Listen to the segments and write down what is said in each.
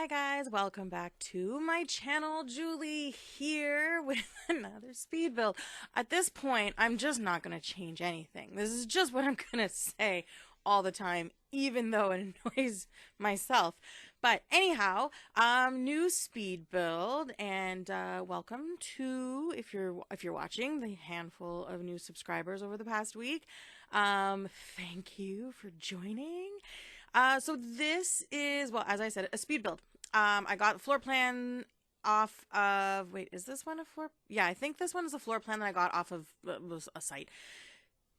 Hi guys, welcome back to my channel. Julie here with another speed build. At this point, I'm just not going to change anything. This is just what I'm going to say all the time, even though it annoys myself. But anyhow, new speed build, and welcome to, if you're watching, the handful of new subscribers over the past week. Thank you for joining. So this is, well, as I said, a speed build. I got the floor plan off of, wait, is this one a floor? Yeah, I think this one is a floor plan that I got off of was a site.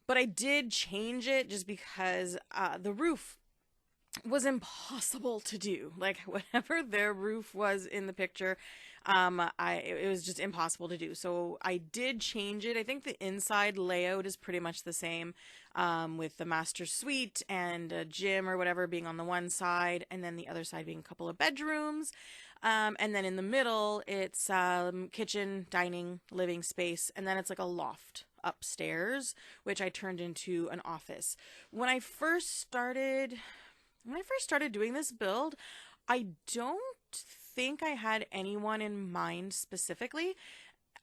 But I did change it just because the roof was impossible to do. Like, whatever their roof was in the picture, it was just impossible to do. So I did change it. I think the inside layout is pretty much the same, with the master suite and a gym or whatever being on the one side, and then the other side being a couple of bedrooms. And then in the middle, it's kitchen, dining, living space, and then it's like a loft upstairs, which I turned into an office. When I first started doing this build, I don't think I had anyone in mind specifically.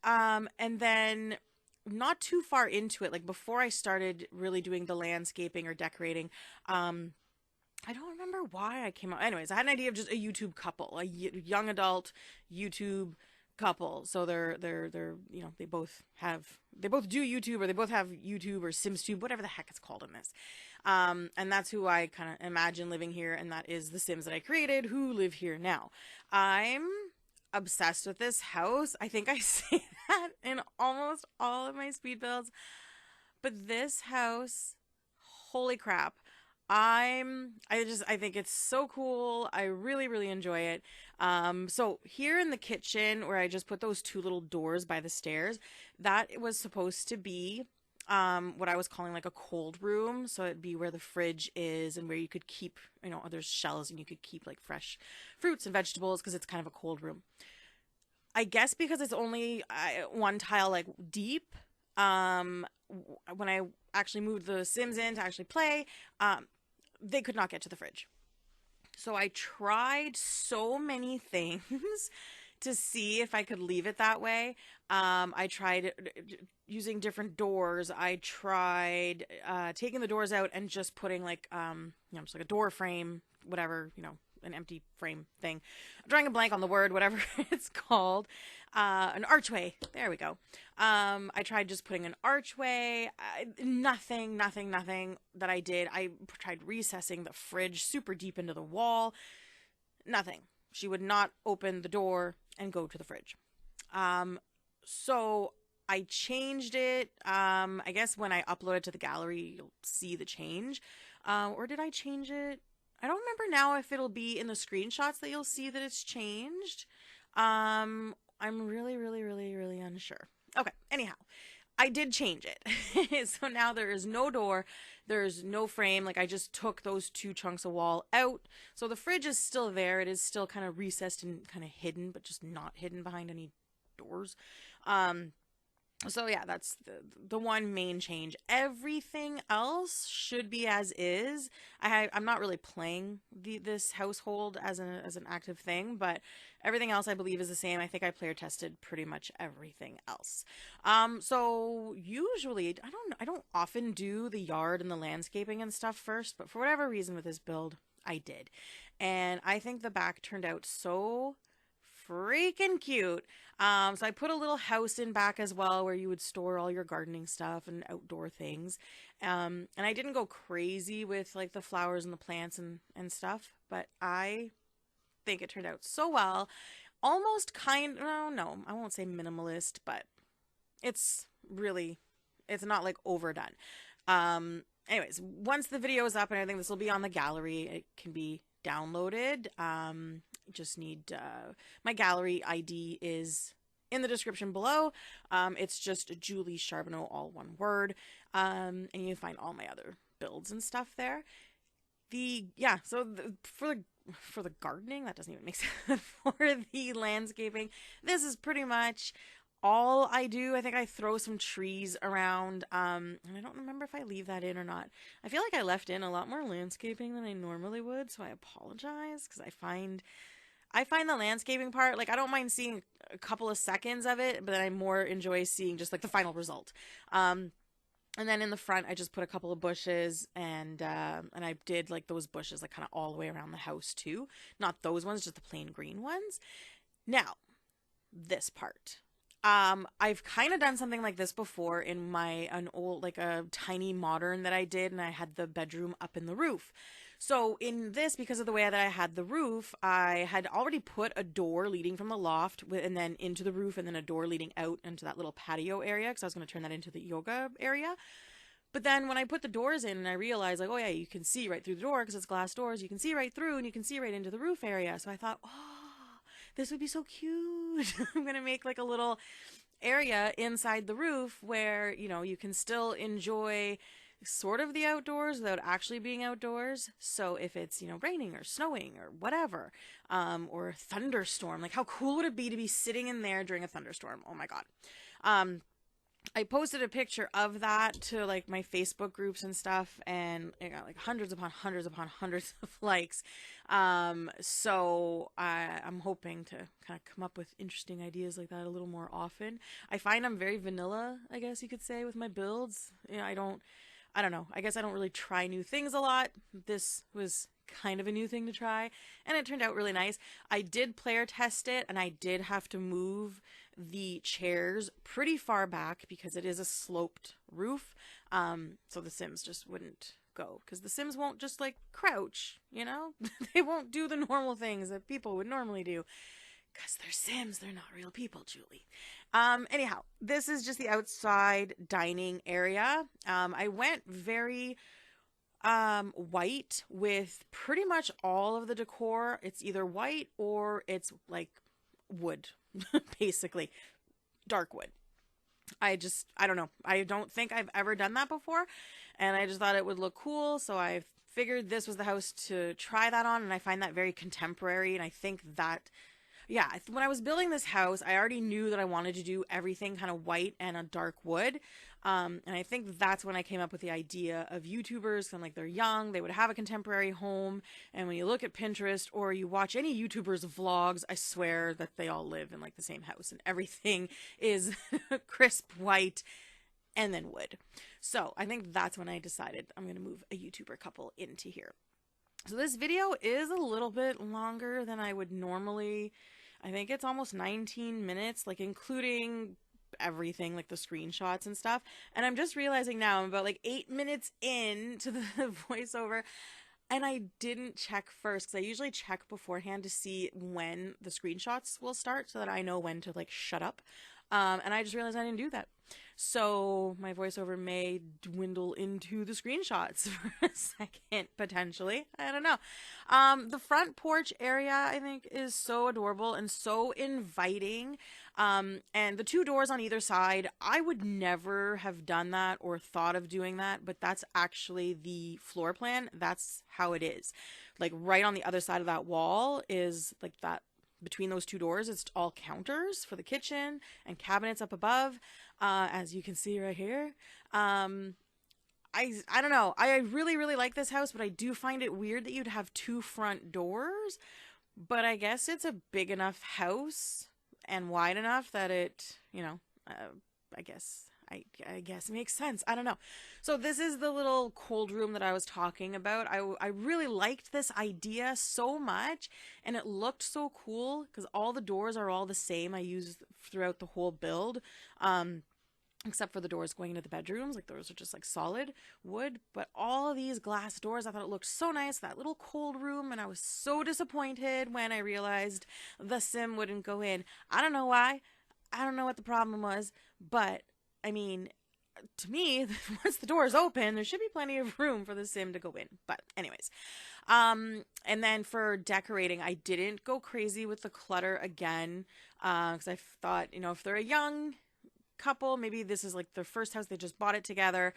And then not too far into it, like before I started really doing the landscaping or decorating, I don't remember why I came up. Anyways, I had an idea of just a YouTube couple, a young adult YouTube couple. So they're you know, they both do YouTube, or they both have YouTube or SimsTube, whatever the heck it's called in this. And that's who I kind of imagine living here, and that is the Sims that I created who live here now. I'm obsessed with this house. I think I say that in almost all of my speed builds. But this house, holy crap. I think it's so cool. I really enjoy it. So here in the kitchen, where I just put those two little doors by the stairs, that was supposed to be what I was calling like a cold room. So it'd be where the fridge is and where you could keep, you know, there's shelves and you could keep like fresh fruits and vegetables, because it's kind of a cold room. I guess because it's only one tile like deep, when I actually moved the Sims in to actually play, they could not get to the fridge. So I tried so many things to see if I could leave it that way. I tried using different doors. I tried taking the doors out and just putting like, you know, just like a door frame, whatever, you know, an empty frame thing. I'm drawing a blank on the word, whatever it's called. An archway. There we go. I tried just putting an archway. Nothing that I did. I tried recessing the fridge super deep into the wall. Nothing. She would not open the door and go to the fridge. So I changed it. I guess when I upload it to the gallery, you'll see the change. Or did I change it? I don't remember now if it'll be in the screenshots that you'll see that it's changed. I'm really unsure. Okay, anyhow, I did change it. So now there is no door, there's no frame. Like, I just took those two chunks of wall out. So the fridge is still there. It is still kind of recessed and kind of hidden, but just not hidden behind any doors. So yeah, that's the one main change. Everything else should be as is. I'm not really playing this household as an active thing, but everything else I believe is the same. I think I player tested pretty much everything else. So usually I don't often do the yard and the landscaping and stuff first, but for whatever reason with this build, I did. And I think the back turned out so freaking cute. So I put a little house in back as well, where you would store all your gardening stuff and outdoor things. And I didn't go crazy with like the flowers and the plants and stuff, but I think it turned out so well. Almost no, I won't say minimalist, but it's not like overdone. Anyways, once the video is up and everything, this will be on the gallery. It can be downloaded. Just need my gallery ID is in the description below. It's just JulieCharbonneau, all one word. And you can find all my other builds and stuff there. For the gardening, that doesn't even make sense. For the landscaping, this is pretty much all I do. I think I throw some trees around, and I don't remember if I leave that in or not. I feel like I left in a lot more landscaping than I normally would, so I apologize, because I find I find the landscaping part, like I don't mind seeing a couple of seconds of it, but I more enjoy seeing just like the final result. And then in the front, I just put a couple of bushes, and I did like those bushes like kind of all the way around the house too. Not those ones, just the plain green ones. Now, this part. I've kind of done something like this before in an old, like a tiny modern that I did, and I had the bedroom up in the roof. So in this, because of the way that I had the roof, I had already put a door leading from the loft and then into the roof, and then a door leading out into that little patio area, because I was going to turn that into the yoga area. But then when I put the doors in, and I realized, like, oh yeah, you can see right through the door because it's glass doors. You can see right through, and you can see right into the roof area. So I thought, oh, this would be so cute. I'm going to make like a little area inside the roof where, you know, you can still enjoy sort of the outdoors without actually being outdoors. So if it's, you know, raining or snowing or whatever, or a thunderstorm, like how cool would it be to be sitting in there during a thunderstorm? Oh my God. I posted a picture of that to like my Facebook groups and stuff, and it got like hundreds upon hundreds upon hundreds of likes. So I'm hoping to kind of come up with interesting ideas like that a little more often. I find I'm very vanilla, I guess you could say, with my builds. You know, I don't know. I guess I don't really try new things a lot. This was kind of a new thing to try, and it turned out really nice. I did player test it, and I did have to move the chairs pretty far back because it is a sloped roof. So the Sims just wouldn't go, because the Sims won't just like crouch, you know? They won't do the normal things that people would normally do. Because they're Sims, they're not real people, Julie. Anyhow, this is just the outside dining area. I went very white with pretty much all of the decor. It's either white or it's like wood, basically. Dark wood. I don't know. I don't think I've ever done that before, and I just thought it would look cool, so I figured this was the house to try that on, and I find that very contemporary, and I think that yeah, when I was building this house, I already knew that I wanted to do everything kind of white and a dark wood. And I think that's when I came up with the idea of YouTubers. And like, they're young, they would have a contemporary home. And when you look at Pinterest or you watch any YouTubers' vlogs, I swear that they all live in like the same house and everything is crisp white and then wood. So I think that's when I decided I'm going to move a YouTuber couple into here. So this video is a little bit longer than I would normally. I think it's almost 19 minutes, like including everything, like the screenshots and stuff. And I'm just realizing now I'm about like 8 minutes into the voiceover, and I didn't check first, because I usually check beforehand to see when the screenshots will start so that I know when to like shut up. And I just realized I didn't do that. So my voiceover may dwindle into the screenshots for a second, potentially. I don't know. The front porch area, I think, is so adorable and so inviting. And the two doors on either side, I would never have done that or thought of doing that, but that's actually the floor plan. That's how it is. Like right on the other side of that wall is like that. Between those two doors, it's all counters for the kitchen and cabinets up above, as you can see right here. I don't know. I really, really like this house, but I do find it weird that you'd have two front doors. But I guess it's a big enough house and wide enough that it, you know, I guess it makes sense. I don't know. So this is the little cold room that I was talking about. I really liked this idea so much, and it looked so cool because all the doors are all the same. I used throughout the whole build, except for the doors going into the bedrooms. Like those are just like solid wood, but all of these glass doors, I thought it looked so nice, that little cold room, and I was so disappointed when I realized the Sim wouldn't go in. I don't know why. I don't know what the problem was, but I mean, to me, once the door is open, there should be plenty of room for the Sim to go in. But anyways, and then for decorating, I didn't go crazy with the clutter again, because I thought, you know, if they're a young couple, maybe this is like their first house, they just bought it together,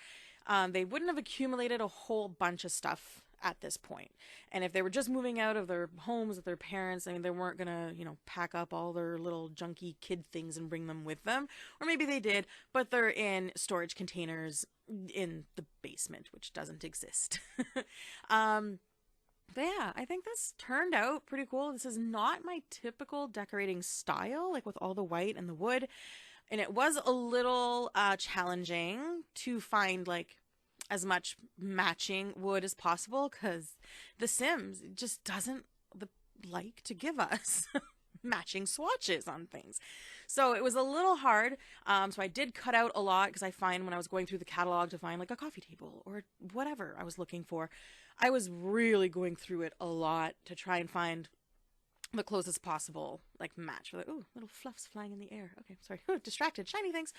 they wouldn't have accumulated a whole bunch of stuff at this point. And if they were just moving out of their homes with their parents, I mean, they weren't gonna, you know, pack up all their little junky kid things and bring them with them. Or maybe they did, but they're in storage containers in the basement, which doesn't exist. But yeah, I think this turned out pretty cool. This is not my typical decorating style, like with all the white and the wood. And it was a little challenging to find like as much matching wood as possible because The Sims just doesn't like to give us matching swatches on things. So it was a little hard. So I did cut out a lot because I find when I was going through the catalog to find like a coffee table or whatever I was looking for, I was really going through it a lot to try and find the closest possible like match. Like, ooh, little fluffs flying in the air. Okay, sorry. Distracted. Shiny things.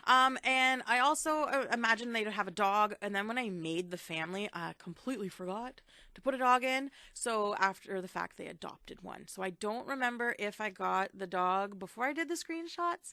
And I also imagined they'd have a dog. And then when I made the family, I completely forgot to put a dog in. So after the fact, they adopted one. So I don't remember if I got the dog before I did the screenshots.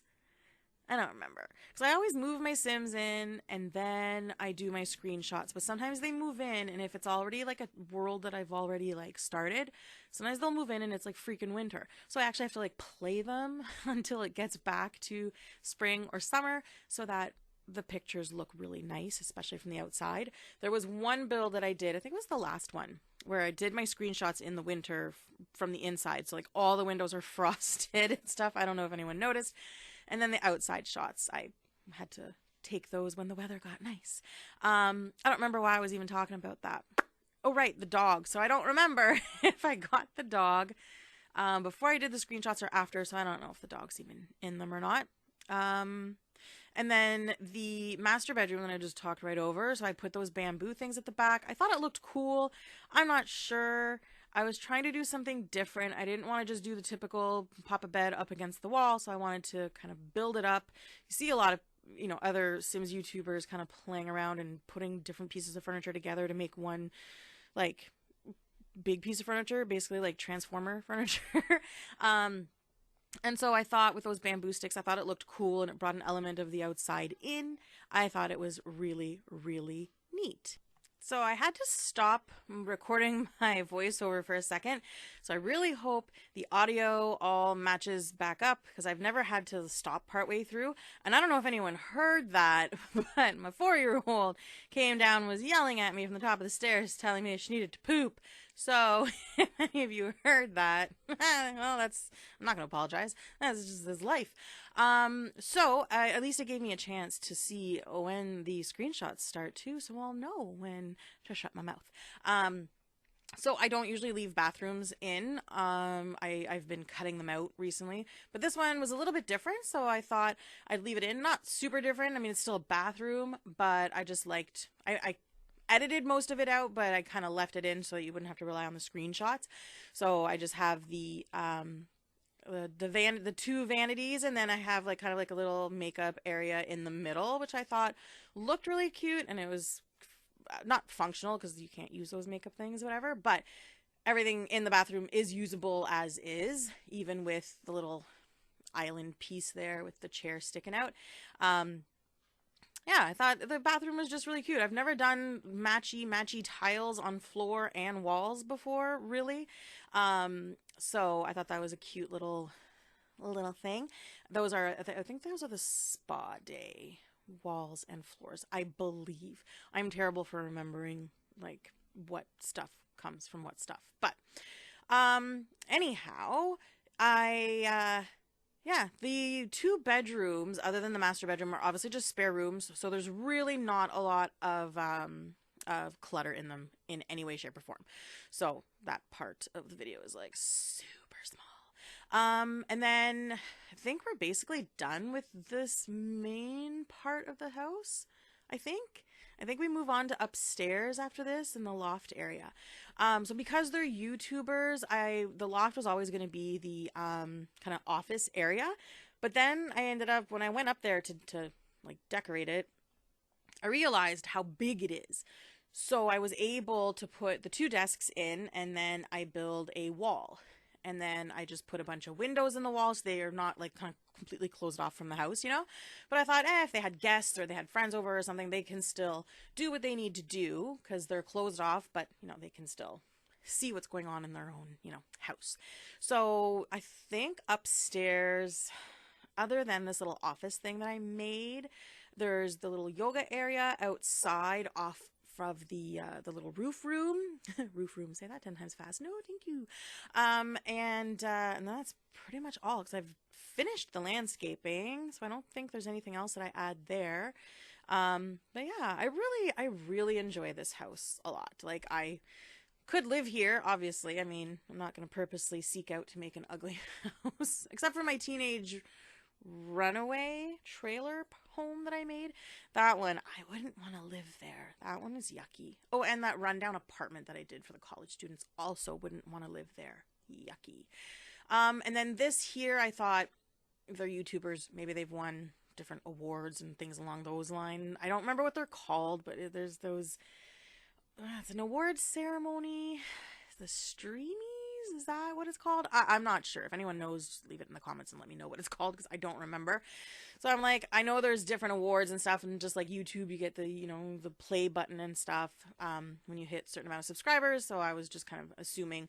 I don't remember. Because I always move my Sims in and then I do my screenshots. But sometimes they move in and if it's already like a world that I've already like started, sometimes they'll move in and it's like freaking winter. So I actually have to like play them until it gets back to spring or summer so that the pictures look really nice, especially from the outside. There was one build that I did, I think it was the last one, where I did my screenshots in the winter from the inside. So like all the windows are frosted and stuff. I don't know if anyone noticed. And then the outside shots, I had to take those when the weather got nice. I don't remember why I was even talking about that. Oh, right, the dog. So I don't remember if I got the dog before I did the screenshots or after. So I don't know if the dog's even in them or not. And then the master bedroom that I just talked right over. So I put those bamboo things at the back. I thought it looked cool. I'm not sure. I was trying to do something different. I didn't want to just do the typical pop a bed up against the wall, so I wanted to kind of build it up. You see a lot of, other Sims YouTubers kind of playing around and putting different pieces of furniture together to make one, like, big piece of furniture, basically like Transformer furniture. And so I thought with those bamboo sticks, I thought it looked cool and it brought an element of the outside in. I thought it was really, really neat. So I had to stop recording my voiceover for a second. So I really hope the audio all matches back up because I've never had to stop partway through. And I don't know if anyone heard that, but my 4-year-old came down and was yelling at me from the top of the stairs telling me she needed to poop. So if any of you heard that, well, I'm not going to apologize. That's just his life. So at least it gave me a chance to see when the screenshots start too, so I'll know when to shut my mouth. So I don't usually leave bathrooms in. I've been cutting them out recently, but this one was a little bit different, so I thought I'd leave it in. Not super different. I mean, it's still a bathroom, but I just liked, I edited most of it out, but I kind of left it in so you wouldn't have to rely on the screenshots. So I just have the two vanities, and then I have like kind of like a little makeup area in the middle, which I thought looked really cute, and it was not functional because you can't use those makeup things, whatever, but everything in the bathroom is usable as is, even with the little island piece there with the chair sticking out. Yeah, I thought the bathroom was just really cute. I've never done matchy tiles on floor and walls before, really. So I thought that was a cute little thing. Those are, I think those are the spa day walls and floors, I believe. I'm terrible for remembering like what stuff comes from what stuff. But anyhow, yeah, the 2 bedrooms, other than the master bedroom, are obviously just spare rooms, so there's really not a lot of clutter in them in any way, shape, or form. So that part of the video is like super small. And then I think we're basically done with this main part of the house, I think. I think we move on to upstairs after this in the loft area. So because they're YouTubers, the loft was always going to be the kind of office area. But then I ended up, when I went up there to like decorate it, I realized how big it is. So I was able to put the 2 desks in, and then I build a wall. And then I just put a bunch of windows in the walls. So they are not like kind of completely closed off from the house, But I thought, if they had guests or they had friends over or something, they can still do what they need to do because they're closed off, but, they can still see what's going on in their own, house. So I think upstairs, other than this little office thing that I made, there's the little yoga area outside off the little roof room. Roof room, say that 10 times fast. No, thank you. And that's pretty much all, because I've finished the landscaping, so I don't think there's anything else that I add there. But yeah, I really enjoy this house a lot. Like, I could live here, obviously. I mean, I'm not going to purposely seek out to make an ugly house, except for my teenage runaway trailer home that I made. That one, I wouldn't want to live there. That one is yucky. Oh, and that rundown apartment that I did for the college students, also wouldn't want to live there. Yucky. And then this here, I thought, they're YouTubers, maybe they've won different awards and things along those lines. I don't remember what they're called, but there's those, it's an awards ceremony. The Streamies? Is that what it's called? I'm not sure. If anyone knows, just leave it in the comments and let me know what it's called, because I don't remember. So I'm like, I know there's different awards and stuff, and just like YouTube, you get the, you know, the play button and stuff when you hit a certain amount of subscribers. So I was just kind of assuming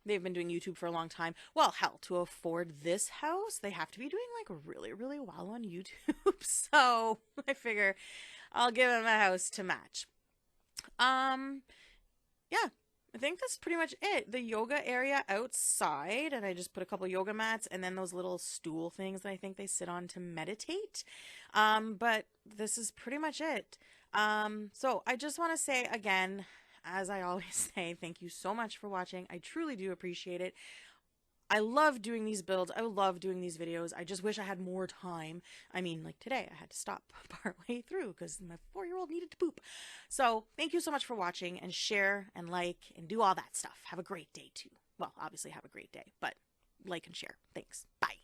they've been doing YouTube for a long time. Well, hell, to afford this house, they have to be doing like really, really well on YouTube. So I figure I'll give them a house to match. Yeah, I think that's pretty much it. The yoga area outside, and I just put a couple yoga mats and then those little stool things that I think they sit on to meditate. But this is pretty much it. So I just want to say again, as I always say, thank you so much for watching. I truly do appreciate it. I love doing these builds. I love doing these videos. I just wish I had more time. I mean, like today, I had to stop partway through because my 4-year-old needed to poop. So thank you so much for watching, and share and like and do all that stuff. Have a great day too. Well, obviously have a great day, but like and share. Thanks. Bye.